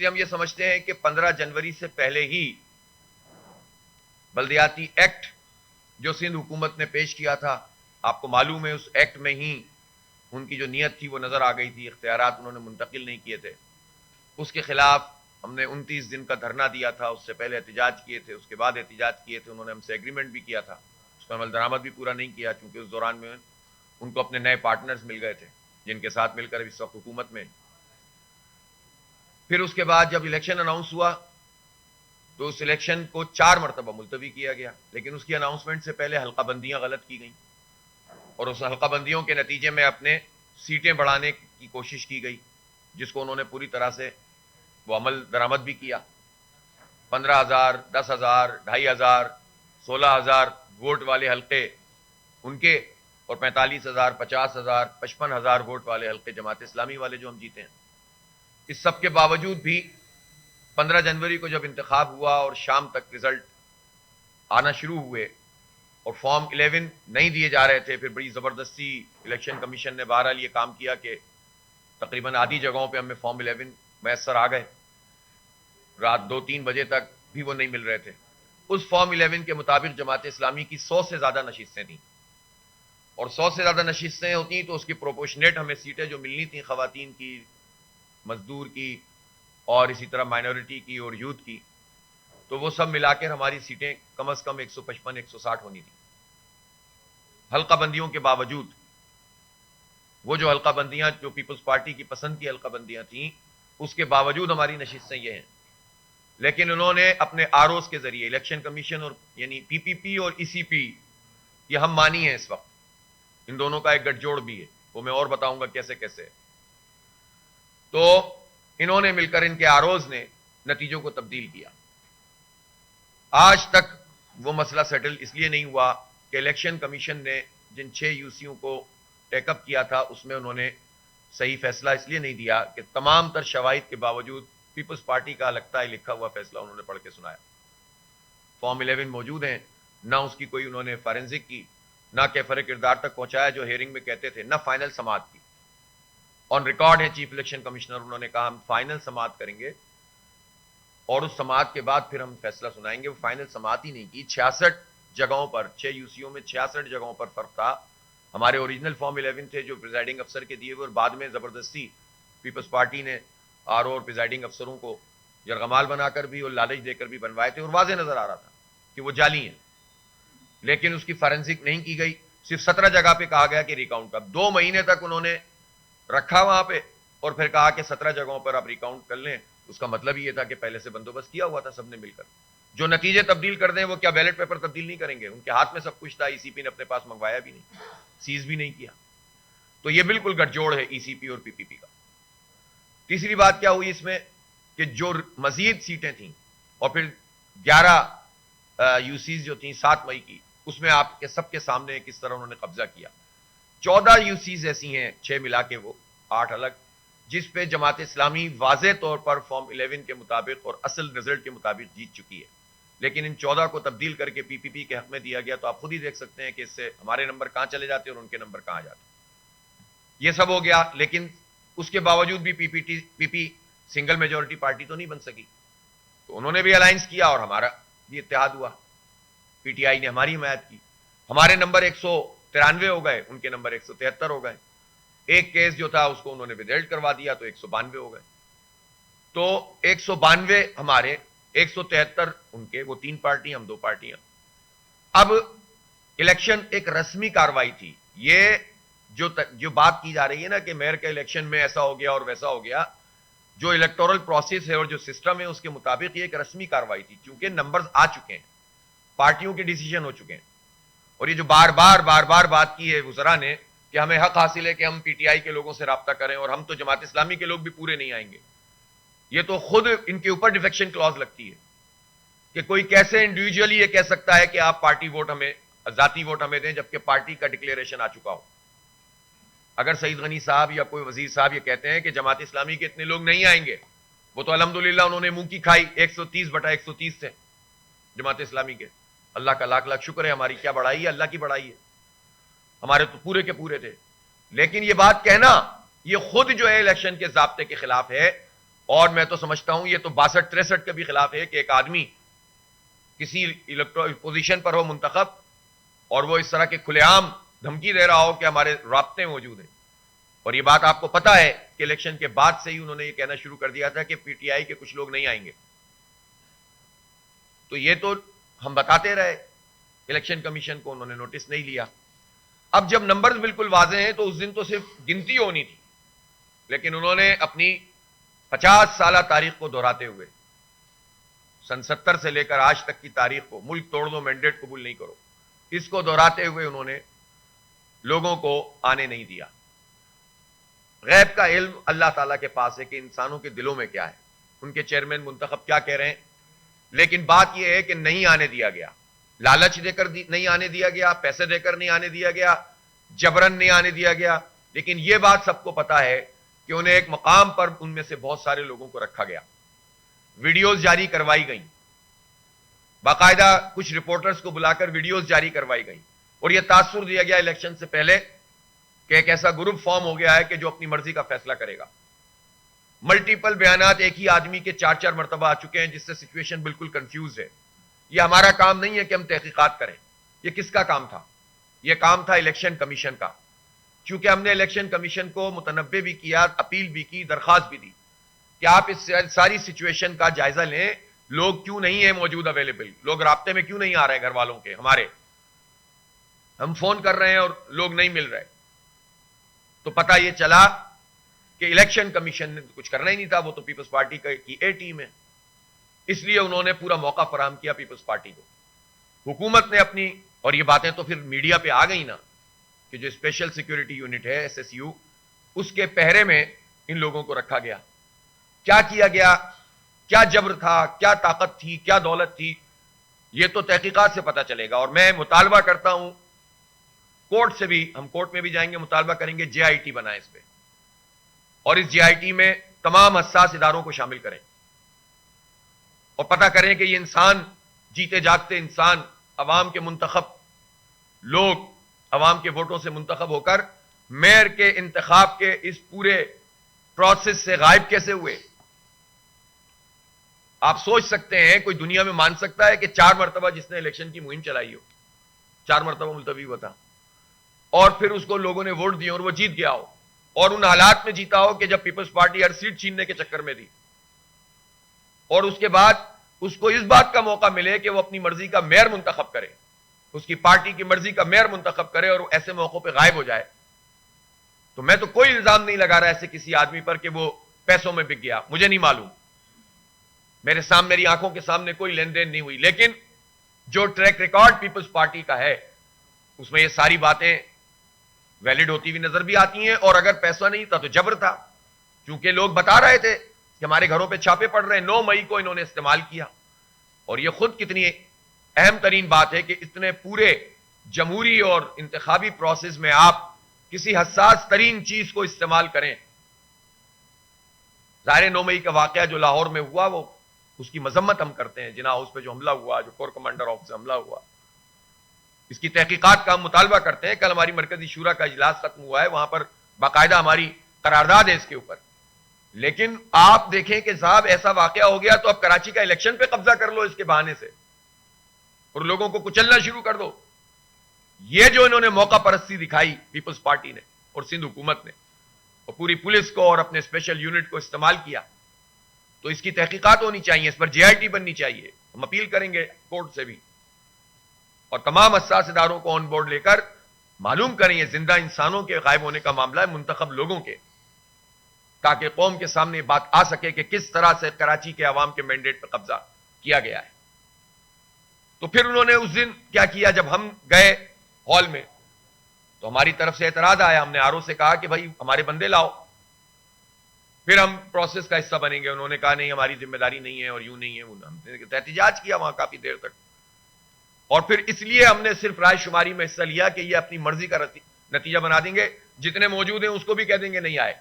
لیے ہم یہ سمجھتے ہیں کہ 15 جنوری سے پہلے ہی بلدیاتی ایکٹ جو سندھ حکومت نے پیش کیا تھا، آپ کو معلوم ہے اس ایکٹ میں ہی ان کی جو نیت تھی وہ نظر آ گئی تھی، اختیارات انہوں نے منتقل نہیں کیے تھے، اس کے خلاف ہم نے 29 دن کا دھرنا دیا تھا، اس سے پہلے احتجاج کیے تھے، اس کے بعد احتجاج کیے تھے، انہوں نے ہم سے ایگریمنٹ بھی کیا تھا، اس کا عمل درآمد بھی پورا نہیں کیا چونکہ اس دوران میں ان کو اپنے نئے پارٹنرز مل گئے تھے جن کے ساتھ مل کر اس وقت حکومت میں۔ پھر اس کے بعد جب الیکشن اناؤنس ہوا تو اس الیکشن کو 4 مرتبہ ملتوی کیا گیا، لیکن اس کی اناؤنسمنٹ سے پہلے حلقہ بندیاں غلط کی گئیں اور اس حلقہ بندیوں کے نتیجے میں اپنے سیٹیں بڑھانے کی کوشش کی گئی، جس کو انہوں نے پوری طرح سے وہ عمل درآمد بھی کیا۔ 15,000 10,000 2,500 16,000 ووٹ والے حلقے ان کے اور 45,000 50,000 55,000 ووٹ والے حلقے جماعت اسلامی والے جو ہم جیتے ہیں۔ اس سب کے باوجود بھی 15 جنوری کو جب انتخاب ہوا اور شام تک رزلٹ آنا شروع ہوئے اور فارم 11 نہیں دیے جا رہے تھے، پھر بڑی زبردستی الیکشن کمیشن نے بہرحال یہ کام کیا کہ تقریباً آدھی جگہوں پہ ہمیں فارم 11 میسر آ گئے، رات 2-3 بجے تک بھی وہ نہیں مل رہے تھے۔ اس فارم 11 کے مطابق جماعت اسلامی کی 100 سے زیادہ نشستیں تھیں، اور 100 سے زیادہ نشستیں ہوتی تو اس کی پروپورشنیٹ ہمیں سیٹیں جو ملنی تھیں خواتین کی، مزدور کی اور اسی طرح مائنورٹی کی اور یوتھ کی، تو وہ سب ملا کر ہماری سیٹیں کم از کم 155 160 ہونی تھی۔ حلقہ بندیوں کے باوجود وہ جو حلقہ بندیاں جو پیپلز پارٹی کی پسند کی حلقہ بندیاں تھیں، اس کے باوجود ہماری نشستیں یہ ہیں، لیکن انہوں نے اپنے آروز کے ذریعے الیکشن کمیشن اور یعنی پی پی پی اور ای سی پی یہ ہم مانی ہیں اس وقت، ان دونوں کا ایک گٹھ جوڑ بھی ہے، وہ میں اور بتاؤں گا کیسے کیسے۔ تو انہوں نے مل کر ان کے آروز نے نتیجوں کو تبدیل کیا۔ آج تک وہ مسئلہ سیٹل اس لیے نہیں ہوا کہ الیکشن کمیشن نے جن 6 یوسیوں کو ٹیک اپ کیا تھا اس میں انہوں نے صحیح فیصلہ اس لیے نہیں دیا کہ تمام تر شواہد کے باوجود پیپلز پارٹی کا لگتا ہے لکھا ہوا فیصلہ انہوں نے پڑھ کے سنایا۔ فارم 11 موجود ہیں، نہ اس کی کوئی انہوں نے فارنزک کی، نہ کیفر کردار تک پہنچایا جو ہیئرنگ میں کہتے تھے، نہ فائنل سماعت کی۔ آن ریکارڈ ہے چیف الیکشن کمشنر، انہوں نے کہا ہم فائنل سماعت کریں گے اور اس سماعت کے بعد پھر ہم فیصلہ سنائیں گے۔ وہ فائنل سماعت ہی نہیں کی۔ 66 جگہوں پر 6 یوسیوں میں 66 جگہوں پر فرق تھا۔ ہمارے اوریجنل فارم 11 تھے جو پریزائڈنگ افسر کے دیے ہوئے، اور بعد میں زبردستی پیپلز پارٹی نے آر او اور پریزائڈنگ افسروں کو یرغمال بنا کر بھی اور لالچ دے کر بھی بنوائے تھے، اور واضح نظر آ رہا تھا کہ وہ جعلی ہیں، لیکن اس کی فارنزک نہیں کی گئی۔ صرف 17 جگہ پہ کہا گیا کہ ریکاؤنٹ کا 2 مہینے تک انہوں نے رکھا وہاں پہ، اور پھر کہا کہ 17 جگہوں پر آپ ریکاؤنٹ کر لیں۔ اس کا مطلب یہ تھا کہ پہلے سے بندوبست کیا ہوا تھا سب نے مل کر، جو نتیجے تبدیل کر دیں وہ کیا بیلٹ پیپر تبدیل نہیں کریں گے؟ ان کے ہاتھ میں سب کچھ تھا، ای سی پی نے اپنے پاس منگوایا بھی نہیں، سیز بھی نہیں کیا۔ تو یہ بالکل گٹھ جوڑ ہے ای سی پی اور پی پی پی کا۔ تیسری بات کیا ہوئی اس میں کہ جو مزید سیٹیں تھیں اور پھر 11 یو سیز جو تھیں 7 مئی کی، اس میں آپ کے سب کے سامنے کس طرح انہوں نے قبضہ کیا۔ 14 یو سیز ایسی ہیں، 6 ملا کے وہ 8 الگ، جس پہ جماعت اسلامی واضح طور پر فارم 11 کے مطابق اور اصل رزلٹ کے مطابق جیت چکی ہے، لیکن ان 14 کو تبدیل کر کے پی پی پی کے حق میں دیا گیا۔ تو آپ خود ہی دیکھ سکتے ہیں کہ اس سے ہمارے نمبر کہاں چلے جاتے اور ان کے نمبر کہاں جاتے۔ یہ سب ہو گیا، لیکن اس کے باوجود بھی پی پی سنگل میجورٹی پارٹی تو نہیں بن سکی، تو انہوں نے بھی الائنس کیا اور ہمارا بھی اتحاد ہوا، پی ٹی آئی نے ہماری حمایت کی۔ ہمارے نمبر 193 ہو گئے، ان کے نمبر 173 ہو گئے۔ ایک کیس جو تھا اس کو انہوں نے ودیلڈ کروا دیا تو 192 ہو گئے۔ تو 192 ہمارے، 173 ان کے، وہ 3 پارٹیاں ہم 2 پارٹیاں۔ اب الیکشن ایک رسمی کاروائی تھی۔ یہ جو بات کی جا رہی ہے نا کہ میئر کے الیکشن میں ایسا ہو گیا اور ویسا ہو گیا، جو الیکٹورل پروسیس ہے اور جو سسٹم ہے اس کے مطابق یہ ایک رسمی کاروائی تھی، کیونکہ نمبرز آ چکے ہیں، پارٹیوں کے ڈیسیجن ہو چکے ہیں، اور یہ جو بار بار بات کی ہے وزراء نے کہ ہمیں حق حاصل ہے کہ ہم پی ٹی آئی کے لوگوں سے رابطہ کریں اور ہم تو جماعت اسلامی کے لوگ بھی پورے نہیں آئیں گے، یہ تو خود ان کے اوپر ڈیفیکشن کلوز لگتی ہے کہ کوئی کیسے انڈیویجولی یہ کہہ سکتا ہے کہ آپ پارٹی ووٹ ہمیں، ذاتی ووٹ ہمیں دیں، جبکہ پارٹی کا ڈکلیریشن آ چکا ہو۔ اگر سعید غنی صاحب یا کوئی وزیر صاحب یہ کہتے ہیں کہ جماعت اسلامی کے اتنے لوگ نہیں آئیں گے، وہ تو الحمدللہ انہوں نے منہ کی کھائی، 130/130 سے جماعت اسلامی کے، اللہ کا لاکھ لاکھ شکر ہے، ہماری کیا بڑائی ہے، اللہ کی بڑائی ہے، ہمارے تو پورے کے پورے تھے۔ لیکن یہ بات کہنا یہ خود جو ہے الیکشن کے ضابطے کے خلاف ہے، اور میں تو سمجھتا ہوں یہ تو 62-63 کے بھی خلاف ہے کہ ایک آدمی کسی پوزیشن پر ہو منتخب اور وہ اس طرح کے کھلے عام دھمکی دے رہا ہو کہ ہمارے رابطے موجود ہیں. اور یہ بات آپ کو پتا ہے کہ الیکشن کے بعد سے ہی انہوں نے یہ کہنا شروع کر دیا تھا کہ پی ٹی آئی کے کچھ لوگ نہیں آئیں گے. تو یہ تو ہم بتاتے رہے, الیکشن کمیشن کو انہوں نے نوٹس نہیں لیا. اب جب نمبرز بالکل واضح ہیں تو اس دن تو صرف گنتی ہونی تھی, لیکن انہوں نے اپنی 50 سالہ تاریخ کو دہراتے ہوئے, سن 70 سے لے کر آج تک کی تاریخ کو, ملک توڑ دو مینڈیٹ قبول نہیں کرو, اس کو دہراتے ہوئے انہوں نے لوگوں کو آنے نہیں دیا. غیب کا علم اللہ تعالیٰ کے پاس ہے کہ انسانوں کے دلوں میں کیا ہے, ان کے چیئرمین منتخب کیا کہہ رہے ہیں, لیکن بات یہ ہے کہ نہیں آنے دیا گیا, لالچ دے کر نہیں آنے دیا گیا, پیسے دے کر نہیں آنے دیا گیا, جبرن نہیں آنے دیا گیا. لیکن یہ بات سب کو پتا ہے کہ انہیں ایک مقام پر ان میں سے بہت سارے لوگوں کو رکھا گیا, ویڈیوز جاری کروائی گئیں, باقاعدہ کچھ رپورٹرز کو بلا کر ویڈیوز جاری کروائی گئیں, اور یہ تاثر دیا گیا الیکشن سے پہلے کہ ایک ایسا گروپ فارم ہو گیا ہے کہ جو اپنی مرضی کا فیصلہ کرے گا. ملٹیپل بیانات ایک ہی آدمی کے 4 مرتبہ آ چکے ہیں, جس سے سچویشن بالکل کنفیوز ہے. یہ ہمارا کام نہیں ہے کہ ہم تحقیقات کریں, یہ کس کا کام تھا؟ یہ کام تھا الیکشن کمیشن کا. چونکہ ہم نے الیکشن کمیشن کو متنبع بھی کیا, اپیل بھی کی, درخواست بھی دی کہ آپ اس ساری سچویشن کا جائزہ لیں, لوگ کیوں نہیں ہیں موجود اویلیبل, لوگ رابطے میں کیوں نہیں آ رہے, گھر والوں کے ہمارے, ہم فون کر رہے ہیں اور لوگ نہیں مل رہے. تو پتہ یہ چلا کہ الیکشن کمیشن نے کچھ کرنا ہی نہیں تھا, وہ تو پیپلز پارٹی کی اے ٹیم ہے, اس لیے انہوں نے پورا موقع فراہم کیا پیپلز پارٹی کو. حکومت نے اپنی, اور یہ باتیں تو پھر میڈیا پہ آ گئی نا, کہ جو اسپیشل سیکیورٹی یونٹ ہے SSU, اس کے پہرے میں ان لوگوں کو رکھا گیا. کیا کیا گیا, کیا جبر تھا, کیا طاقت تھی, کیا دولت تھی, یہ تو تحقیقات سے پتہ چلے گا. اور میں مطالبہ کرتا ہوں کورٹ سے بھی, ہم کورٹ میں بھی جائیں گے, مطالبہ کریں گے JIT بنائیں اس پہ, اور اس JIT میں تمام حساس اداروں کو شامل کریں, اور پتہ کریں کہ یہ انسان, جیتے جاگتے انسان, عوام کے منتخب لوگ, عوام کے ووٹوں سے منتخب ہو کر میئر کے انتخاب کے اس پورے پروسیس سے غائب کیسے ہوئے. آپ سوچ سکتے ہیں, کوئی دنیا میں مان سکتا ہے کہ 4 مرتبہ جس نے الیکشن کی مہم چلائی ہو, 4 مرتبہ ملتوی ہوا تھا, اور پھر اس کو لوگوں نے ووٹ دیے اور وہ جیت گیا ہو, اور ان حالات میں جیتا ہو کہ جب پیپلز پارٹی ہر سیٹ چھیننے کے چکر میں تھی, اور اس کے بعد اس کو اس بات کا موقع ملے کہ وہ اپنی مرضی کا میئر منتخب کرے, اس کی پارٹی کی مرضی کا میئر منتخب کرے, اور ایسے موقعوں پہ غائب ہو جائے. تو میں تو کوئی الزام نہیں لگا رہا ایسے کسی آدمی پر کہ وہ پیسوں میں بک گیا, مجھے نہیں معلوم, میرے سامنے, میری آنکھوں کے سامنے کوئی لین دین نہیں ہوئی. لیکن جو ٹریک ریکارڈ پیپلز پارٹی کا ہے اس میں یہ ساری باتیں ویلڈ ہوتی ہوئی نظر بھی آتی ہیں. اور اگر پیسہ نہیں تھا تو جبر تھا, کیونکہ لوگ بتا رہے تھے کہ ہمارے گھروں پہ چھاپے پڑ رہے ہیں. 9 مئی کو انہوں نے استعمال کیا, اور یہ خود کتنی اہم ترین بات ہے کہ اتنے پورے جمہوری اور انتخابی پروسیس میں آپ کسی حساس ترین چیز کو استعمال کریں. ظاہر 9 مئی کا واقعہ جو لاہور میں ہوا, وہ اس کی مذمت ہم کرتے ہیں, جناح ہاؤس پہ جو حملہ ہوا, جو کور کمانڈر آفس سے حملہ ہوا, اس کی تحقیقات کا ہم مطالبہ کرتے ہیں. کل ہماری مرکزی شورا کا اجلاس ختم ہوا ہے, وہاں پر باقاعدہ ہماری قرارداد ہے اس کے اوپر. لیکن آپ دیکھیں کہ صاحب ایسا واقعہ ہو گیا تو اب کراچی کا الیکشن پہ قبضہ کر لو اس کے بہانے سے, اور لوگوں کو کچلنا شروع کر دو. یہ جو انہوں نے موقع پرستی دکھائی پیپلز پارٹی نے اور سندھ حکومت نے, اور پوری پولیس کو اور اپنے اسپیشل یونٹ کو استعمال کیا, تو اس کی تحقیقات ہونی چاہیے, اس پر JIT بننی چاہیے. ہم اپیل کریں گے کورٹ سے بھی, اور تمام حساس اداروں کو آن بورڈ لے کر معلوم کریں یہ زندہ انسانوں کے غائب ہونے کا معاملہ ہے, منتخب لوگوں کے, تاکہ قوم کے سامنے بات آ سکے کہ کس طرح سے کراچی کے عوام کے مینڈیٹ پر قبضہ کیا گیا ہے. تو پھر انہوں نے اس دن کیا کیا, جب ہم گئے ہال میں تو ہماری طرف سے اعتراض آیا. ہم نے RO سے کہا کہ بھائی ہمارے بندے لاؤ, پھر ہم پروسیس کا حصہ بنیں گے. انہوں نے کہا نہیں ہماری ذمہ داری نہیں ہے, اور یوں نہیں ہے. ہم نے احتجاج کیا وہاں کافی دیر تک, اور پھر اس لیے ہم نے صرف رائے شماری میں حصہ لیا کہ یہ اپنی مرضی کا نتیجہ بنا دیں گے, جتنے موجود ہیں اس کو بھی کہہ دیں گے نہیں آئے.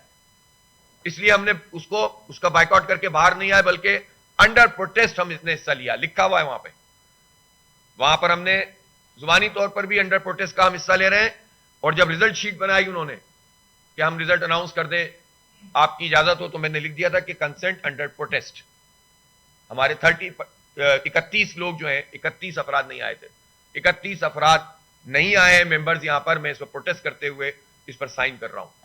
اس لیے ہم نے اس کا بائیکاٹ کر کے باہر نہیں آئے, بلکہ انڈر پروٹیسٹ ہم اس نے حصہ لیا, لکھا ہوا ہے وہاں پہ. وہاں پر ہم نے زبانی طور پر بھی انڈر پروٹیسٹ کا ہم حصہ لے رہے ہیں, اور جب ریزلٹ شیٹ بنائی انہوں نے کہ ہم ریزلٹ اناؤنس کر دیں آپ کی اجازت ہو تو میں نے لکھ دیا تھا کہ کنسنٹ انڈر پروٹیسٹ. ہمارے 31 لوگ جو ہیں، 31 افراد نہیں آئے تھے، 31 افراد نہیں آئے ہیں ممبرز یہاں پر. میں اس پر پروٹیسٹ کرتے ہوئے اس پر سائن کر رہا ہوں.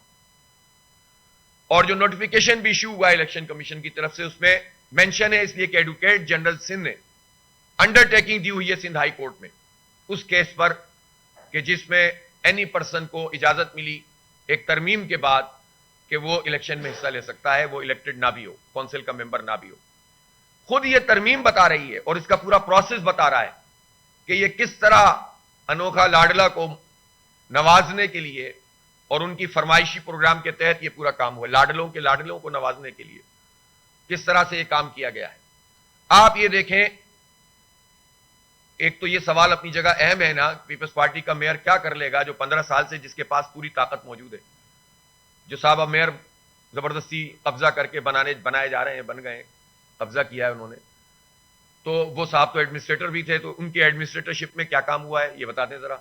اور جو نوٹیفیکیشن بھی ایشو ہوا الیکشن کمیشن کی طرف سے، اس میں مینشن ہے، اس لیے کہ ایڈوکیٹ جنرل سندھ نے انڈر ٹیکنگ دی ہوئی ہے سندھ ہائی کورٹ میں اس کیس پر کہ جس میں اینی پرسن کو اجازت ملی ایک ترمیم کے بعد کہ وہ الیکشن میں حصہ لے سکتا ہے، وہ الیکٹڈ نہ بھی ہو، کونسل کا ممبر نہ بھی ہو. خود یہ ترمیم بتا رہی ہے اور اس کا پورا پروسیس بتا رہا ہے کہ یہ کس طرح انوکھا لاڈلا کو نوازنے کے لیے اور ان کی فرمائشی پروگرام کے تحت یہ پورا کام ہوا. لاڈلوں کو نوازنے کے لیے کس طرح سے یہ کام کیا گیا ہے. آپ یہ دیکھیں، ایک تو یہ سوال اپنی جگہ اہم ہے نا، پیپلز پارٹی کا میئر کیا کر لے گا جو 15 سال سے جس کے پاس پوری طاقت موجود ہے، جو صاحب اب میئر زبردستی قبضہ کر کے بنائے جا رہے ہیں، بن گئے، قبضہ کیا ہے انہوں نے. تو وہ صاحب تو ایڈمنسٹریٹر بھی تھے، تو ان کے ایڈمنسٹریٹرشپ میں کیا کام ہوا ہے یہ بتا دیں ذرا.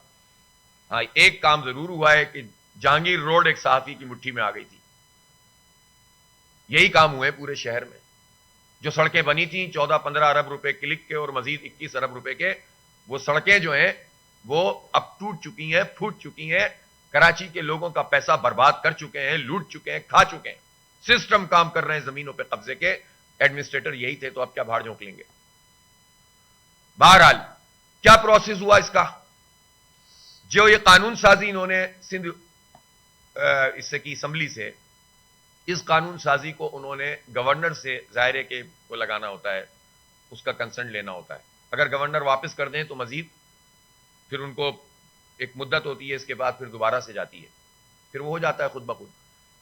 ہاں، ایک کام ضرور ہوا ہے کہ جہانگیر روڈ ایک صحافی کی مٹھی میں آ گئی تھی. یہی کام ہوئے پورے شہر میں. جو سڑکیں بنی تھیں 14-15 ارب روپے کلک کے اور مزید 21 ارب روپے کے، وہ سڑکیں جو ہیں وہ اب ٹوٹ چکی ہیں، پھوٹ چکی ہیں. کراچی کے لوگوں کا پیسہ برباد کر چکے ہیں، لوٹ چکے ہیں، کھا چکے ہیں. سسٹم کام کر رہے ہیں زمینوں پہ قبضے کے. ایڈمنسٹریٹر یہی تھے، تو اب کیا بھاڑ جھونک لیں گے. بہرحال کیا پروسیس ہوا اس کا؟ جو یہ قانون سازی انہوں نے سندھ اس سے کی اسمبلی سے، اس قانون سازی کو انہوں نے گورنر سے ظاہر کے کو لگانا ہوتا ہے، اس کا کنسنٹ لینا ہوتا ہے. اگر گورنر واپس کر دیں تو مزید پھر ان کو ایک مدت ہوتی ہے، اس کے بعد پھر دوبارہ سے جاتی ہے، پھر وہ ہو جاتا ہے خود بخود.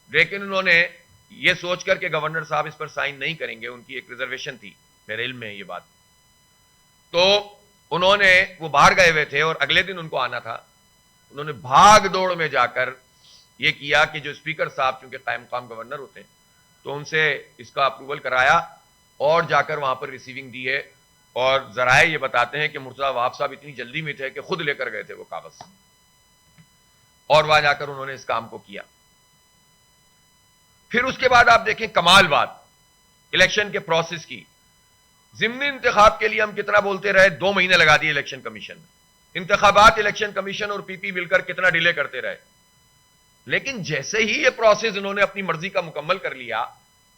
لیکن انہوں نے یہ سوچ کر کہ گورنر صاحب اس پر سائن نہیں کریں گے، ان کی ایک ریزرویشن تھی، میرے علم میں ہے یہ بات، تو انہوں نے وہ باہر گئے ہوئے تھے اور اگلے دن ان کو آنا تھا. انہوں نے بھاگ دوڑ میں جا کر یہ کیا کہ جو اسپیکر صاحب چونکہ قائم مقام گورنر ہوتے ہیں تو ان سے اس کا اپروول کرایا اور جا کر وہاں پر ریسیونگ دی ہے. اور ذرائع یہ بتاتے ہیں کہ مرتضی وہاب صاحب اتنی جلدی میں تھے کہ خود لے کر گئے تھے وہ کاغذ، اور وہاں جا کر انہوں نے اس کام کو کیا. پھر اس کے بعد آپ دیکھیں کمال بات الیکشن کے پروسیس کی. ضمنی انتخاب کے لیے ہم کتنا بولتے رہے، 2 مہینے لگا دیے الیکشن کمیشن نے. انتخابات الیکشن کمیشن اور پی پی مل کر کتنا ڈیلے کرتے رہے. لیکن جیسے ہی یہ پروسیس انہوں نے اپنی مرضی کا مکمل کر لیا،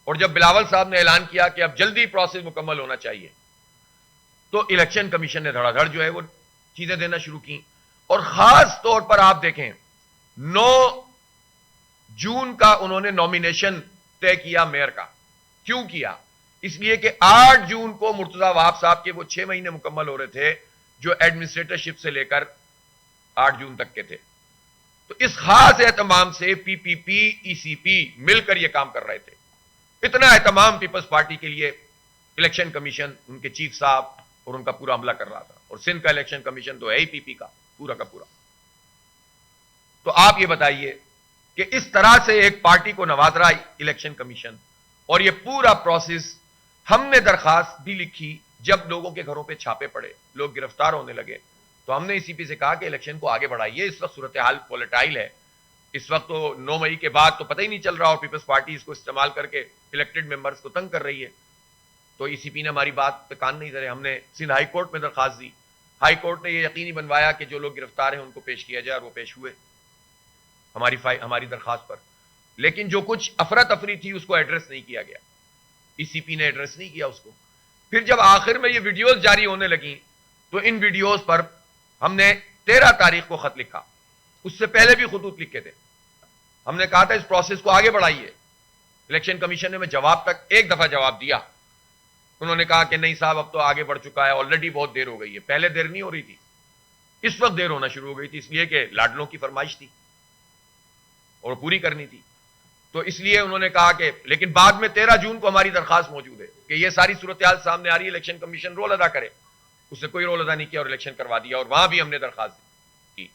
اور جب بلاول صاحب نے اعلان کیا کہ اب جلدی پروسیس مکمل ہونا چاہیے، تو الیکشن کمیشن نے دھڑا دھڑ جو ہے وہ چیزیں دینا شروع کی. اور خاص طور پر آپ دیکھیں 9 جون کا انہوں نے نامینیشن طے کیا میئر کا. کیوں کیا؟ اس لیے کہ 8 جون کو مرتضی وہاب صاحب کے وہ 6 مہینے مکمل ہو رہے تھے جو ایڈمنسٹریٹرشپ سے لے کر 8 جون تک کے تھے. تو اس خاص اہتمام سے پی پی پی، ای سی پی مل کر یہ کام کر رہے تھے. اتنا اہتمام پیپلز پارٹی کے لیے الیکشن کمیشن، ان کے چیف صاحب اور ان کا پورا عملہ کر رہا تھا. اور سندھ کا الیکشن کمیشن تو ہے ہی پی پی کا پورا کا پورا. تو آپ یہ بتائیے کہ اس طرح سے ایک پارٹی کو نواز رہا الیکشن کمیشن. اور یہ پورا پروسیس ہم نے درخواست بھی لکھی جب لوگوں کے گھروں پہ چھاپے پڑے، لوگ گرفتار ہونے لگے، تو ہم نے ای سی پی سے کہا کہ الیکشن کو آگے بڑھائیے. اس وقت صورتحال وولیٹائل ہے، اس وقت تو 9 مئی کے بعد تو پتہ ہی نہیں چل رہا، اور پیپلز پارٹی اس کو استعمال کر کے الیکٹڈ ممبرز کو تنگ کر رہی ہے. تو ای سی پی نے ہماری بات پہ کان نہیں دھرے. ہم نے سندھ ہائی کورٹ میں درخواست دی. ہائی کورٹ نے یہ یقینی بنوایا کہ جو لوگ گرفتار ہیں ان کو پیش کیا جائے، اور وہ پیش ہوئے ہماری درخواست پر. لیکن جو کچھ افراتفری تھی اس کو ایڈریس نہیں کیا گیا، ای سی پی نے ایڈریس نہیں کیا اس کو. پھر جب آخر میں یہ ویڈیوز جاری ہونے لگیں تو ان ویڈیوز پر ہم نے 13 تاریخ کو خط لکھا. اس سے پہلے بھی خطوط لکھے تھے. ہم نے کہا تھا اس پروسیس کو آگے بڑھائیے. الیکشن کمیشن نے جواب تک ایک دفعہ جواب دیا. انہوں نے کہا کہ نہیں صاحب اب تو آگے بڑھ چکا ہے، آلریڈی بہت دیر ہو گئی ہے. پہلے دیر نہیں ہو رہی تھی، اس وقت دیر ہونا شروع ہو گئی تھی، اس لیے کہ لاڈلوں کی فرمائش تھی اور پوری کرنی تھی. تو اس لیے انہوں نے کہا کہ لیکن بعد میں 13 جون کو ہماری درخواست موجود ہے کہ یہ ساری صورتحال سامنے آ رہی ہے، الیکشن کمیشن رول ادا کرے. اس نے کوئی رول ادا نہیں کیا اور الیکشن کروا دیا، اور وہاں بھی ہم نے درخواست کی.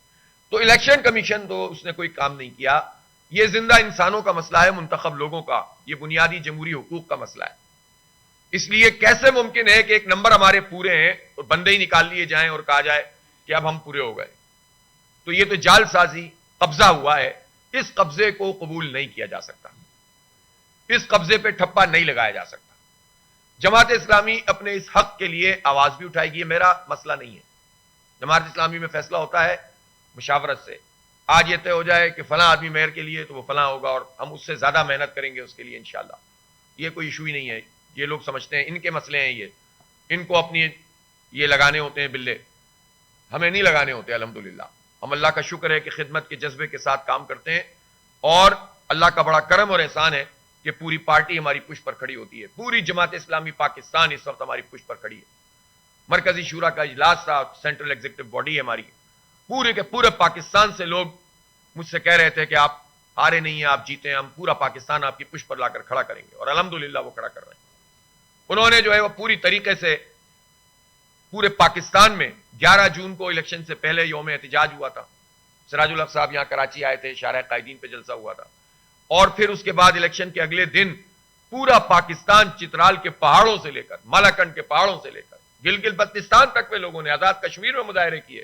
تو الیکشن کمیشن تو اس نے کوئی کام نہیں کیا. یہ زندہ انسانوں کا مسئلہ ہے، منتخب لوگوں کا، یہ بنیادی جمہوری حقوق کا مسئلہ ہے. اس لیے کیسے ممکن ہے کہ ایک نمبر ہمارے پورے ہیں اور بندے ہی نکال لیے جائیں اور کہا جائے کہ اب ہم پورے ہو گئے. تو یہ تو جال سازی، قبضہ ہوا ہے. اس قبضے کو قبول نہیں کیا جا سکتا. اس قبضے پہ ٹھپا نہیں لگایا جا سکتا. جماعت اسلامی اپنے اس حق کے لیے آواز بھی اٹھائے گی. یہ میرا مسئلہ نہیں ہے. جماعت اسلامی میں فیصلہ ہوتا ہے مشاورت سے. آج یہ طے ہو جائے کہ فلاں آدمی میئر کے لیے تو وہ فلاں ہوگا اور ہم اس سے زیادہ محنت کریں گے اس کے لیے انشاءاللہ. یہ کوئی ایشو ہی نہیں ہے. یہ لوگ سمجھتے ہیں ان کے مسئلے ہیں, یہ ان کو اپنی یہ لگانے ہوتے ہیں بلے, ہمیں نہیں لگانے ہوتے. الحمدللہ ہم اللہ کا شکر ہے کہ خدمت کے جذبے کے ساتھ کام کرتے ہیں, اور اللہ کا بڑا کرم اور احسان ہے کہ پوری پارٹی ہماری پشت پر کھڑی ہوتی ہے. پوری جماعت اسلامی پاکستان اس وقت ہماری پشت پر کھڑی ہے. مرکزی شورا کا اجلاس تھا, سینٹرل ایگزیکٹو باڈی ہے ہماری. پورے کے پورے پاکستان سے لوگ مجھ سے کہہ رہے تھے کہ آپ ہارے نہیں ہیں, آپ جیتے ہیں, ہم پورا پاکستان آپ کی پشت پر لا کر کھڑا کریں گے, اور الحمدللہ وہ کھڑا کر رہے ہیں. انہوں نے جو ہے وہ پوری طریقے سے پورے پاکستان میں 11 جون کو الیکشن سے پہلے یوم احتجاج ہوا تھا. سراج الحق صاحب یہاں کراچی آئے تھے, شارع قائدین پہ جلسہ ہوا تھا, اور پھر اس کے بعد الیکشن کے اگلے دن پورا پاکستان چترال کے پہاڑوں سے لے کر مالاکنڈ کے پہاڑوں سے لے کر گلگت بلتستان تک میں لوگوں نے, آزاد کشمیر میں مظاہرے کیے,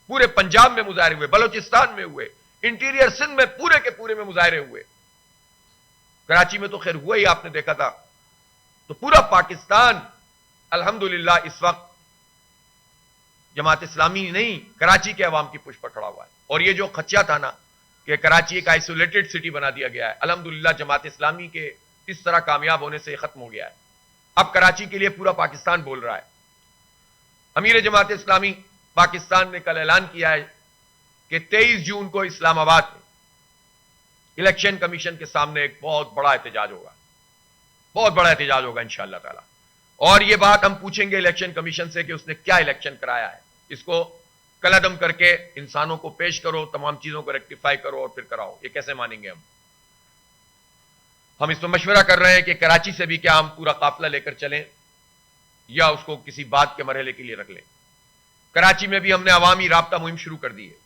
پورے پنجاب میں مظاہرے ہوئے, بلوچستان میں ہوئے, انٹیریئر سندھ میں پورے کے پورے میں مظاہرے ہوئے. کراچی میں تو خیر ہوا ہی, آپ نے دیکھا تھا. تو پورا پاکستان الحمدللہ اس وقت جماعت اسلامی نہیں, کراچی کے عوام کی پشت پر کھڑا ہوا ہے. اور یہ جو خدشہ تھا نا کہ کراچی ایک آئسولیٹڈ سٹی بنا دیا گیا ہے, الحمدللہ جماعت اسلامی کے اس طرح کامیاب ہونے سے یہ ختم ہو گیا ہے. اب کراچی کے لیے پورا پاکستان بول رہا ہے. امیر جماعت اسلامی پاکستان نے کل اعلان کیا ہے کہ 23 جون کو اسلام آباد میں الیکشن کمیشن کے سامنے ایک بہت بڑا احتجاج ہوگا, بہت بڑا احتجاج ہوگا انشاءاللہ تعالی. اور یہ بات ہم پوچھیں گے الیکشن کمیشن سے کہ اس نے کیا الیکشن کرایا ہے, اس کو کلعدم کر کے انسانوں کو پیش کرو, تمام چیزوں کو ریکٹیفائی کرو اور پھر کراؤ. یہ کیسے مانیں گے ہم اس پر مشورہ کر رہے ہیں کہ کراچی سے بھی کیا ہم پورا قافلہ لے کر چلیں یا اس کو کسی بات کے مرحلے کے لیے رکھ لیں. کراچی میں بھی ہم نے عوامی رابطہ مہم شروع کر دی ہے.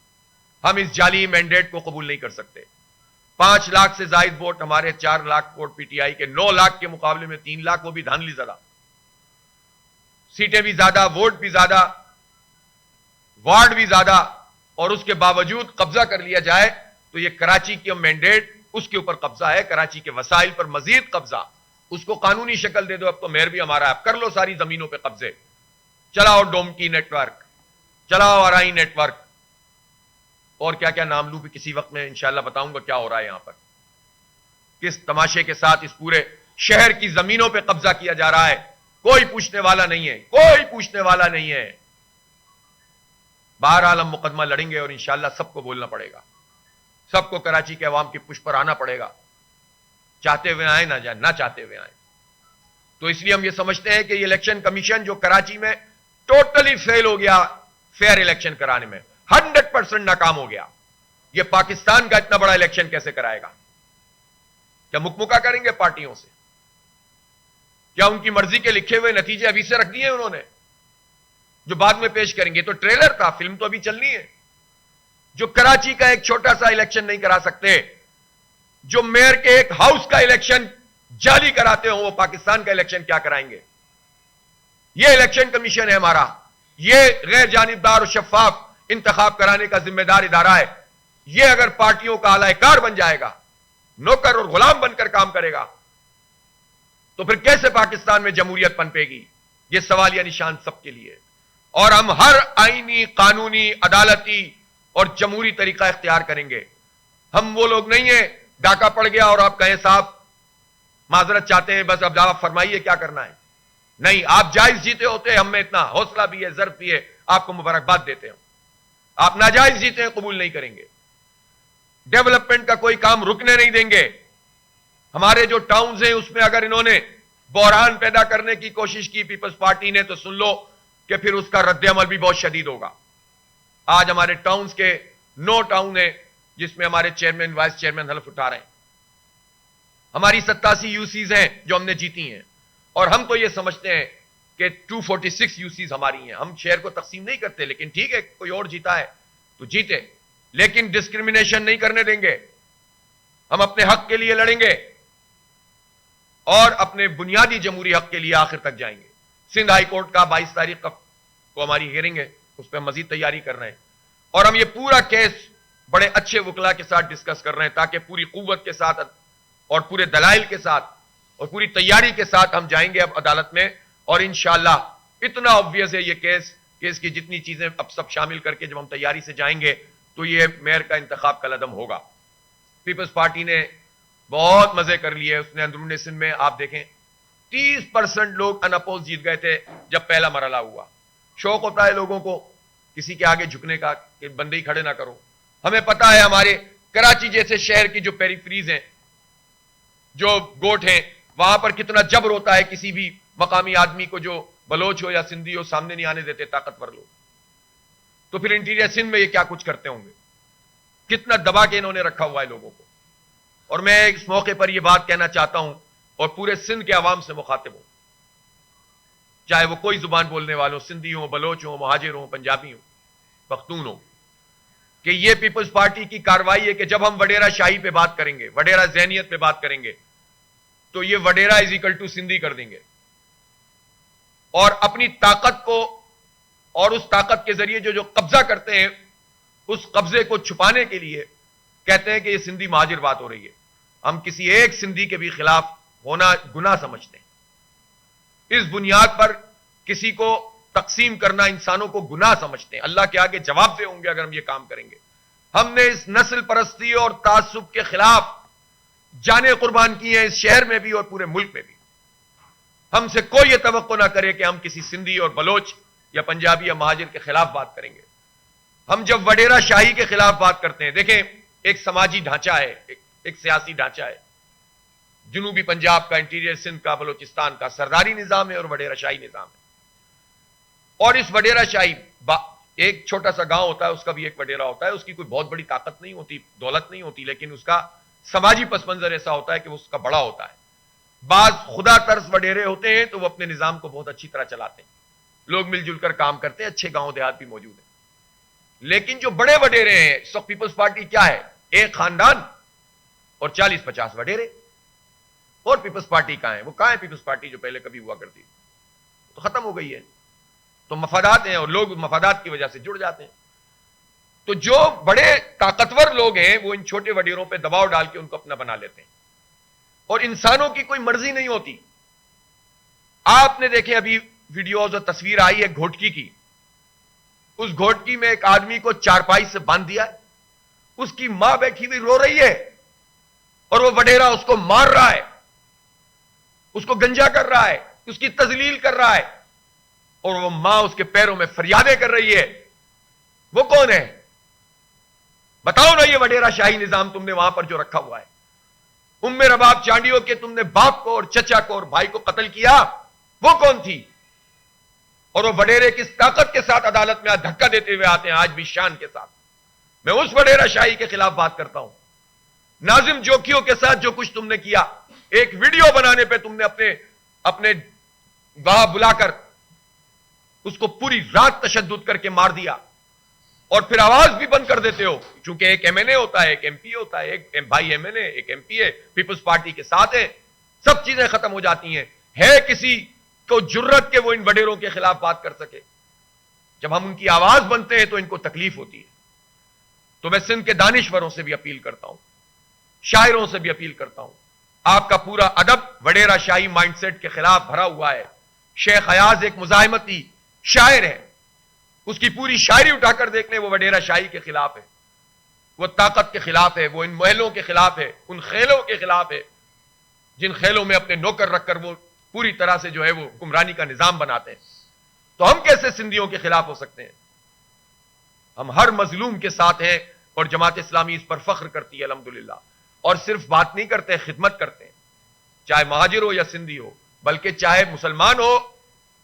ہم اس جعلی مینڈیٹ کو قبول نہیں کر سکتے. 5 لاکھ سے زائد ووٹ ہمارے, 4 lakh vote P T I کے, 9 لاکھ کے مقابلے میں 3 لاکھ, وہ بھی دھاندلی زدہ, سیٹیں بھی زیادہ, ووٹ بھی زیادہ, وارڈ بھی زیادہ, اور اس کے باوجود قبضہ کر لیا جائے تو یہ کراچی کی مینڈیٹ اس کے اوپر قبضہ ہے, کراچی کے وسائل پر مزید قبضہ. اس کو قانونی شکل دے دو. اب تو میئر بھی ہمارا ہے, اب کر لو ساری زمینوں پہ قبضے, چلاؤ ڈومکی نیٹ ورک, چلاؤ آرائی نیٹ ورک, اور کیا کیا نام لوں بھی کسی وقت میں انشاءاللہ بتاؤں گا کیا ہو رہا ہے یہاں پر. کس تماشے کے ساتھ اس پورے شہر کی زمینوں پہ قبضہ کیا جا رہا ہے. کوئی پوچھنے والا نہیں ہے, کوئی پوچھنے والا نہیں ہے. بہرحال ہم مقدمہ لڑیں گے اور انشاءاللہ سب کو بولنا پڑے گا, سب کو کراچی کے عوام کی پشت پر آنا پڑے گا, چاہتے ہوئے آئیں نہ جائیں, نہ چاہتے ہوئے آئیں. تو اس لیے ہم یہ سمجھتے ہیں کہ یہ الیکشن کمیشن جو کراچی میں ٹوٹلی فیل ہو گیا فیئر الیکشن کرانے میں, 100% ناکام ہو گیا, یہ پاکستان کا اتنا بڑا الیکشن کیسے کرائے گا؟ کیا مکمکا کریں گے پارٹیوں سے؟ کیا ان کی مرضی کے لکھے ہوئے نتیجے ابھی سے رکھ دیے انہوں نے جو بعد میں پیش کریں گے؟ تو ٹریلر تھا, فلم تو ابھی چلنی ہے. جو کراچی کا ایک چھوٹا سا الیکشن نہیں کرا سکتے, جو میئر کے ایک ہاؤس کا الیکشن جعلی کراتے ہوں, وہ پاکستان کا الیکشن کیا کرائیں گے؟ یہ الیکشن کمیشن ہے ہمارا, یہ غیر جانبدار اور شفاف انتخاب کرانے کا ذمہ دار ادارہ ہے. یہ اگر پارٹیوں کا اعلی کار بن جائے گا, نوکر اور غلام بن کر کام کرے گا, تو پھر کیسے پاکستان میں جمہوریت پنپے گی؟ یہ سوالیہ نشان سب کے لیے. اور ہم ہر آئینی, قانونی, عدالتی اور جمہوری طریقہ اختیار کریں گے. ہم وہ لوگ نہیں ہیں ڈاکہ پڑ گیا اور آپ کہیں صاحب معذرت چاہتے ہیں, بس اب آپ فرمائیے کیا کرنا ہے. نہیں, آپ جائز جیتے ہوتے, ہم میں اتنا حوصلہ بھی ہے, ظرف بھی ہے, آپ کو مبارکباد دیتے ہوں. آپ ناجائز جیتے ہیں, قبول نہیں کریں گے. ڈیولپمنٹ کا کوئی کام رکنے نہیں دیں گے. ہمارے جو ٹاؤنز ہیں اس میں اگر انہوں نے بحران پیدا کرنے کی کوشش کی پیپلز پارٹی نے, تو سن لو کہ پھر اس کا رد عمل بھی بہت شدید ہوگا. آج ہمارے ٹاؤنز کے 9 ٹاؤن ہیں جس میں ہمارے چیئرمین, وائس چیئرمین حلف اٹھا رہے ہیں. ہماری 87 یو سیز ہیں جو ہم نے جیتی ہیں, اور ہم تو یہ سمجھتے ہیں کہ 246 یو سیز ہماری ہیں. ہم شہر کو تقسیم نہیں کرتے, لیکن ٹھیک ہے کوئی اور جیتا ہے تو جیتے, لیکن ڈسکریمنیشن نہیں کرنے دیں گے. ہم اپنے حق کے لیے لڑیں گے اور اپنے بنیادی جمہوری حق کے لیے آخر تک جائیں گے. سندھ ہائی کورٹ کا 22 تاریخ کو ہماری ہیئرنگ ہے, اس پہ مزید تیاری کر رہے ہیں, اور ہم یہ پورا کیس بڑے اچھے وکلا کے ساتھ ڈسکس کر رہے ہیں تاکہ پوری قوت کے ساتھ اور پورے دلائل کے ساتھ اور پوری تیاری کے ساتھ ہم جائیں گے اب عدالت میں, اور انشاءاللہ اتنا obvious ہے یہ کیس کی جتنی چیزیں اب سب شامل کر کے جب ہم تیاری سے جائیں گے تو یہ میئر کا انتخاب کل عدم ہوگا. پیپلز پارٹی نے بہت مزے کر لیے اس نے اندرون سندھ میں. آپ دیکھیں 30% لوگ ان اپوز جیت گئے تھے جب پہلا مرحلہ ہوا. شوق ہوتا ہے لوگوں کو کسی کے آگے جھکنے کا کہ بندے ہی کھڑے نہ کرو. ہمیں پتا ہے ہمارے کراچی جیسے شہر کی جو پیریفریز ہیں, جو گوٹ ہیں, وہاں پر کتنا جبر ہوتا ہے کسی بھی مقامی آدمی کو, جو بلوچ ہو یا سندھی ہو, سامنے نہیں آنے دیتے طاقتور لوگ. تو پھر انٹیریئر سندھ میں یہ کیا کچھ کرتے ہوں گے, کتنا دبا کے انہوں نے رکھا ہوا ہے لوگوں کو. اور میں اس موقع پر یہ بات کہنا چاہتا ہوں اور پورے سندھ کے عوام سے مخاطب ہوں, چاہے وہ کوئی زبان بولنے والوں, سندھی ہوں, بلوچ ہوں, مہاجر ہوں, پنجابی ہوں, پختون ہوں, کہ یہ پیپلز پارٹی کی کارروائی ہے کہ جب ہم وڈیرا شاہی پہ بات کریں گے, وڈیرا ذہنیت پہ بات کریں گے, تو یہ وڈیرا از اکول ٹو سندھی کر دیں گے. اور اپنی طاقت کو اور اس طاقت کے ذریعے جو قبضہ کرتے ہیں اس قبضے کو چھپانے کے لیے کہتے ہیں کہ یہ سندھی مہاجر بات ہو رہی ہے. ہم کسی ایک سندھی کے بھی خلاف ہونا گناہ سمجھتے ہیں. اس بنیاد پر کسی کو تقسیم کرنا انسانوں کو گناہ سمجھتے ہیں. اللہ کے آگے جواب دہ ہوں گے اگر ہم یہ کام کریں گے. ہم نے اس نسل پرستی اور تعصب کے خلاف جانیں قربان کی ہیں, اس شہر میں بھی اور پورے ملک میں بھی. ہم سے کوئی یہ توقع نہ کرے کہ ہم کسی سندھی اور بلوچ یا پنجابی یا مہاجر کے خلاف بات کریں گے. ہم جب وڈیرا شاہی کے خلاف بات کرتے ہیں, دیکھیں ایک سماجی ڈھانچہ ہے, ایک سیاسی ڈھانچہ ہے. جنوبی پنجاب کا, انٹیریئر سندھ کا, بلوچستان کا سرداری نظام ہے اور وڈیرا شاہی نظام ہے. اور اس وڈیرا شاہی ایک چھوٹا سا گاؤں ہوتا ہے, اس کا بھی ایک وڈیرا ہوتا ہے. اس کی کوئی بہت بڑی طاقت نہیں ہوتی, دولت نہیں ہوتی, لیکن اس کا سماجی پس منظر ایسا ہوتا ہے کہ اس کا بڑا ہوتا ہے. بعض خدا طرز وڈیرے ہوتے ہیں تو وہ اپنے نظام کو بہت اچھی طرح چلاتے ہیں, لوگ مل جل کر کام کرتے ہیں, اچھے گاؤں دیہات بھی موجود ہیں. لیکن جو بڑے وڈیرے ہیں, اس وقت پیپلز پارٹی کیا ہے, ایک خاندان اور 40-50 وڈیرے. اور پیپلز پارٹی کہاں ہے, وہ کہاں ہے پیپلز پارٹی جو پہلے کبھی ہوا کرتی, تو ختم ہو گئی ہے. تو مفادات ہیں اور لوگ مفادات کی وجہ سے جڑ جاتے ہیں. تو جو بڑے طاقتور لوگ ہیں وہ ان چھوٹے وڈیروں پہ دباؤ ڈال کے ان کو اپنا بنا لیتے ہیں, اور انسانوں کی کوئی مرضی نہیں ہوتی. آپ نے دیکھیں ابھی ویڈیوز اور تصویر آئی ہے گھوٹکی کی. اس گھوٹکی میں ایک آدمی کو چارپائی سے باندھ دیا ہے, اس کی ماں بیٹھی ہوئی رو رہی ہے, اور وہ وڈیرا اس کو مار رہا ہے, اس کو گنجا کر رہا ہے, اس کی تذلیل کر رہا ہے, اور وہ ماں اس کے پیروں میں فریادیں کر رہی ہے. وہ کون ہے بتاؤ نا, یہ وڈیرا شاہی نظام تم نے وہاں پر جو رکھا ہوا ہے. ام رباب چانڈیوں کے تم نے باپ کو اور چچا کو اور بھائی کو قتل کیا, وہ کون تھی؟ اور وہ وڈیرے کس طاقت کے ساتھ عدالت میں دھکا دیتے ہوئے آتے ہیں آج بھی شان کے ساتھ. میں اس وڈیرا شاہی کے خلاف بات کرتا ہوں. ناظم جوکیوں کے ساتھ جو کچھ تم نے کیا, ایک ویڈیو بنانے پہ تم نے اپنے وہاں بلا کر اس کو پوری رات تشدد کر کے مار دیا, اور پھر آواز بھی بند کر دیتے ہو, چونکہ ایک ایم این اے ہوتا ہے, ایک ایم پی ہوتا ہے, ایک بھائی ایم این اے, ایک ایم پی ہے, پیپلز پارٹی کے ساتھ ہے, سب چیزیں ختم ہو جاتی ہیں. ہے کسی کو جرت کہ وہ ان وڈیروں کے خلاف بات کر سکے؟ جب ہم ان کی آواز بنتے ہیں تو ان کو تکلیف ہوتی ہے. تو میں سندھ کے دانشوروں سے بھی اپیل کرتا ہوں, شاعروں سے بھی اپیل کرتا ہوں, آپ کا پورا ادب وڈیرا شاہی مائنڈ سیٹ کے خلاف بھرا ہوا ہے. شیخ ایاز ایک مزاحمتی شاعر ہے, اس کی پوری شاعری اٹھا کر دیکھ لیں, وہ وڈیرا شاہی کے خلاف ہے, وہ طاقت کے خلاف ہے, وہ ان محلوں کے خلاف ہے, ان خیلوں کے خلاف ہے جن خیلوں میں اپنے نوکر رکھ کر وہ پوری طرح سے جو ہے وہ حکمرانی کا نظام بناتے ہیں. تو ہم کیسے سندھیوں کے خلاف ہو سکتے ہیں؟ ہم ہر مظلوم کے ساتھ ہیں, اور جماعت اسلامی اس پر فخر کرتی ہے الحمدللہ. اور صرف بات نہیں کرتے, خدمت کرتے ہیں, چاہے مہاجر ہو یا سندھی ہو, بلکہ چاہے مسلمان ہو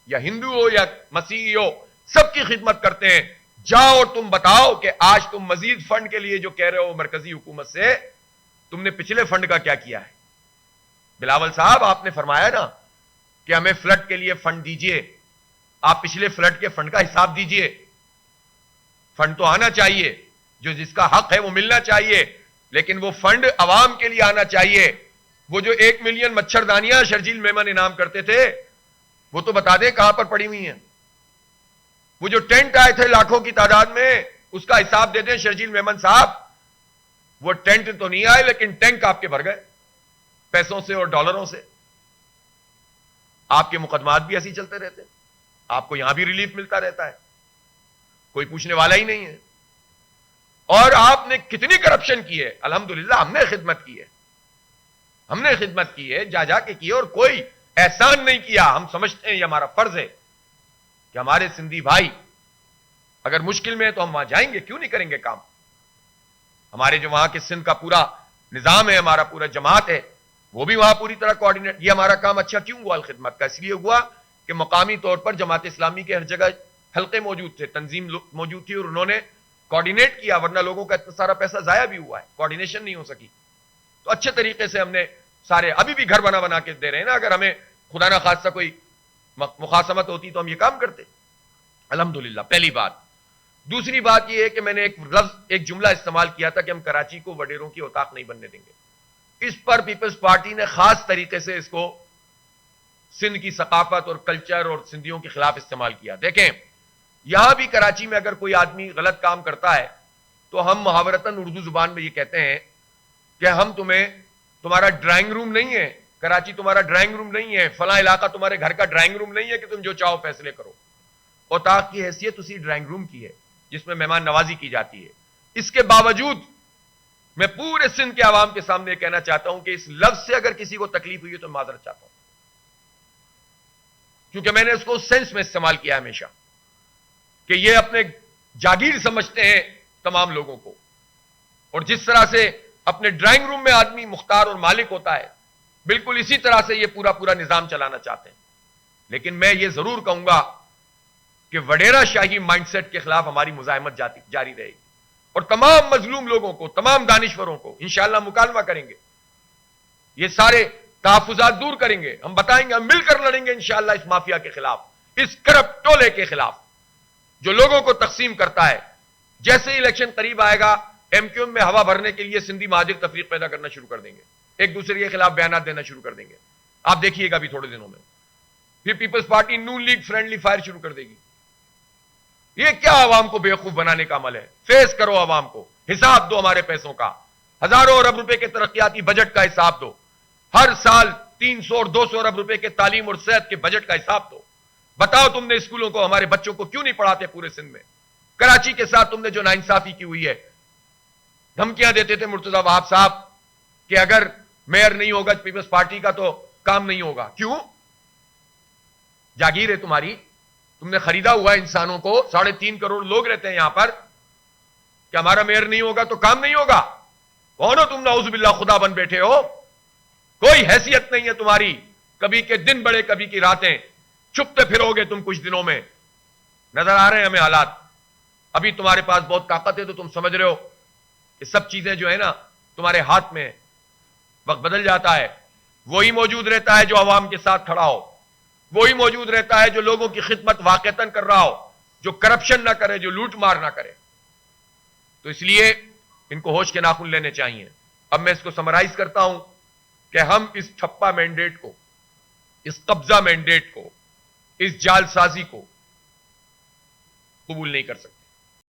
یا ہندو ہو یا مسیحی ہو, سب کی خدمت کرتے ہیں. جاؤ اور تم بتاؤ کہ آج تم مزید فنڈ کے لیے جو کہہ رہے ہو مرکزی حکومت سے, تم نے پچھلے فنڈ کا کیا کیا ہے؟ بلاول صاحب آپ نے فرمایا نا کہ ہمیں فلڈ کے لیے فنڈ دیجئے, آپ پچھلے فلڈ کے فنڈ کا حساب دیجئے. فنڈ تو آنا چاہیے, جو جس کا حق ہے وہ ملنا چاہیے, لیکن وہ فنڈ عوام کے لیے آنا چاہیے. وہ جو 1 ملین مچھردانیاں شرجیل میمن انعام کرتے تھے, وہ تو بتا دیں کہاں پر پڑی ہوئی ہیں. وہ جو ٹینٹ آئے تھے لاکھوں کی تعداد میں, اس کا حساب دے دیں شرجیل میمن صاحب. وہ ٹینٹ تو نہیں آئے لیکن ٹینک آپ کے بھر گئے. پیسوں سے اور ڈالروں سے. آپ کے مقدمات بھی ایسے ہی چلتے رہتے ہیں, آپ کو یہاں بھی ریلیف ملتا رہتا ہے, کوئی پوچھنے والا ہی نہیں ہے. اور آپ نے کتنی کرپشن کی ہے, الحمدللہ ہم نے خدمت کی ہے, ہم نے خدمت کی ہے, جا کے کی ہے, اور کوئی احسان نہیں کیا. ہم سمجھتے ہیں یہ ہمارا فرض ہے کہ ہمارے سندھی بھائی اگر مشکل میں ہے تو ہم وہاں جائیں گے, کیوں نہیں کریں گے کام. ہمارے جو وہاں کے سندھ کا پورا نظام ہے, ہمارا پورا جماعت ہے, وہ بھی وہاں پوری طرح کوآرڈینیٹ. یہ ہمارا کام اچھا کیوں ہوا الخدمت کا؟ اس لیے ہوا کہ مقامی طور پر جماعت اسلامی کے ہر جگہ حلقے موجود تھے, تنظیم موجود تھی, اور انہوں نے کوآرڈینیٹ کیا, ورنہ لوگوں کا اتنا سارا پیسہ ضائع بھی ہوا ہے, کوآرڈینیشن نہیں ہو سکی. تو اچھے طریقے سے ہم نے سارے, ابھی بھی گھر بنا کے دے رہے ہیں نا. اگر ہمیں خدا نہ خاصہ کوئی مخاصمت ہوتی تو ہم یہ کام کرتے, الحمدللہ. پہلی بات. دوسری بات یہ ہے کہ میں نے ایک جملہ استعمال کیا تھا کہ ہم کراچی کو وڈیروں کی اوتاق نہیں بننے دیں گے. اس پر پیپلز پارٹی نے خاص طریقے سے اس کو سندھ کی ثقافت اور کلچر اور سندھیوں کے خلاف استعمال کیا. دیکھیں, یہاں بھی کراچی میں اگر کوئی آدمی غلط کام کرتا ہے تو ہم محاورتاً اردو زبان میں یہ کہتے ہیں کہ ہم تمہارا ڈرائنگ روم نہیں ہے, کراچی تمہارا ڈرائنگ روم نہیں ہے, فلاں علاقہ تمہارے گھر کا ڈرائنگ روم نہیں ہے کہ تم جو چاہو فیصلے کرو. اوتاق کی حیثیت اسی ڈرائنگ روم کی ہے جس میں مہمان نوازی کی جاتی ہے. اس کے باوجود میں پورے سندھ کے عوام کے سامنے کہنا چاہتا ہوں کہ اس لفظ سے اگر کسی کو تکلیف ہوئی ہے تو معذرت چاہتا ہوں, کیونکہ میں نے اس کو سینس میں استعمال کیا ہمیشہ کہ یہ اپنے جاگیر سمجھتے ہیں تمام لوگوں کو, اور جس طرح سے اپنے ڈرائنگ روم میں آدمی مختار اور مالک ہوتا ہے, بالکل اسی طرح سے یہ پورا نظام چلانا چاہتے ہیں. لیکن میں یہ ضرور کہوں گا کہ وڈیرا شاہی مائنڈ سیٹ کے خلاف ہماری مزاحمت جاری رہے گی, اور تمام مظلوم لوگوں کو, تمام دانشوروں کو انشاءاللہ مکالمہ کریں گے, یہ سارے تحفظات دور کریں گے, ہم بتائیں گے, ہم مل کر لڑیں گے انشاءاللہ اس مافیا کے خلاف, اس کرپٹ ٹولے کے خلاف جو لوگوں کو تقسیم کرتا ہے. جیسے ہی الیکشن قریب آئے گا, ایم کیو ایم میں ہوا بھرنے کے لیے سندھی مہاجر تفریق پیدا کرنا شروع کر دیں گے, ایک دوسرے کے خلاف بیانات دینا شروع کر دیں گے. آپ دیکھیے گا بھی تھوڑے دنوں میں. پھر پیپلز پارٹی نون لیگ فرینڈلی فائر شروع کر دے گی. یہ کیا عوام کو بیوقوف بنانے کا عمل ہے؟ فیس کرو عوام کو, حساب دو ہمارے پیسوں کا, ہزاروں ارب روپے کے ترقیاتی بجٹ کا حساب دو, ہر سال 300 اور 200 ارب روپے کے تعلیم اور صحت کے بجٹ کا حساب دو. بتاؤ تم نے اسکولوں کو, ہمارے بچوں کو کیوں نہیں پڑھاتے پورے سندھ میں؟ کراچی کے ساتھ تم نے جو ناانصافی کی ہوئی ہے, دھمکیاں دیتے تھے مرتضی وہاب صاحب کہ اگر میئر نہیں ہوگا پیپلز پارٹی کا تو کام نہیں ہوگا. کیوں؟ جاگیر ہے تمہاری, تم نے خریدا ہوا انسانوں کو, 3.5 کروڑ لوگ رہتے ہیں یہاں پر, کہ ہمارا میئر نہیں ہوگا تو کام نہیں ہوگا. کون ہو تم؟ نعوذ باللہ خدا بن بیٹھے ہو, کوئی حیثیت نہیں ہے تمہاری. کبھی کے دن بڑے, کبھی کی راتیں, چھپتے پھرو گے تم کچھ دنوں میں. نظر آ رہے ہیں ہمیں حالات. ابھی تمہارے پاس بہت طاقت ہے تو تم سمجھ رہے ہو کہ سب چیزیں جو ہے نا تمہارے ہاتھ میں. وقت بدل جاتا ہے, وہی موجود رہتا ہے جو عوام کے ساتھ کھڑا ہو, وہی موجود رہتا ہے جو لوگوں کی خدمت واقعتاً کر رہا ہو, جو کرپشن نہ کرے, جو لوٹ مار نہ کرے. تو اس لیے ان کو ہوش کے ناخن لینے چاہیے. اب میں اس کو سمرائز کرتا ہوں کہ ہم اس ٹھپا مینڈیٹ کو, اس قبضہ مینڈیٹ کو, اس جال سازی کو قبول نہیں کر سکتے.